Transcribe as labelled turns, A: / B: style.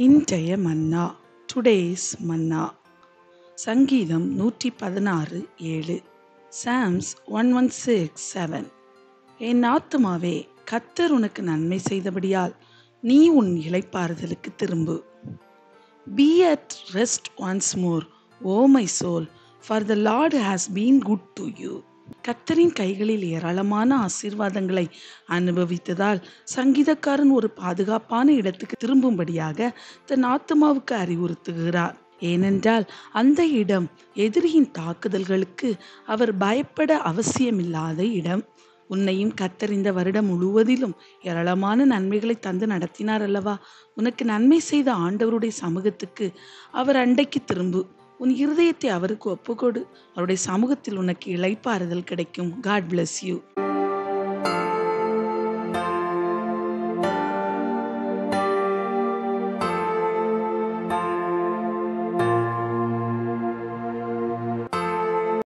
A: இன்றைய மன்னா. டுடேஸ் மன்னா. சங்கீதம் 116:7. சாம்ஸ் 116:7. என் ஆத்துமாவே, கர்த்தர் உனக்கு நன்மை செய்தபடியால் நீ உன் இளைப்பாறுதலுக்கு திரும்பு. Be at rest once more, O my soul, for the Lord has been good to you. கர்த்தரின் கைகளில் ஏராளமான ஆசீர்வாதங்களை அனுபவித்ததால் சங்கீதக்காரன் ஒரு பாதுகாப்பான இடத்துக்கு திரும்பும்படியாக தன் ஆத்துமாவுக்கு அறிவுறுத்துகிறார். ஏனென்றால் அந்த இடம் எதிரியின் தாக்குதல்களுக்கு அவர் பயப்பட அவசியமில்லாத இடம். உன்னையும் கர்த்தர் இந்த வருடம் முழுவதிலும் ஏராளமான நன்மைகளை தந்து நடத்தினார் அல்லவா? உனக்கு நன்மை செய்த ஆண்டவருடைய சமூகத்துக்கு அவர் அண்டைக்கு திரும்பு. உன் இருதயத்தை அவருக்கு ஒப்புக்கொடு. அவருடைய சமூகத்தில் உனக்கு இளைப்பாறுதல் கிடைக்கும். God bless you.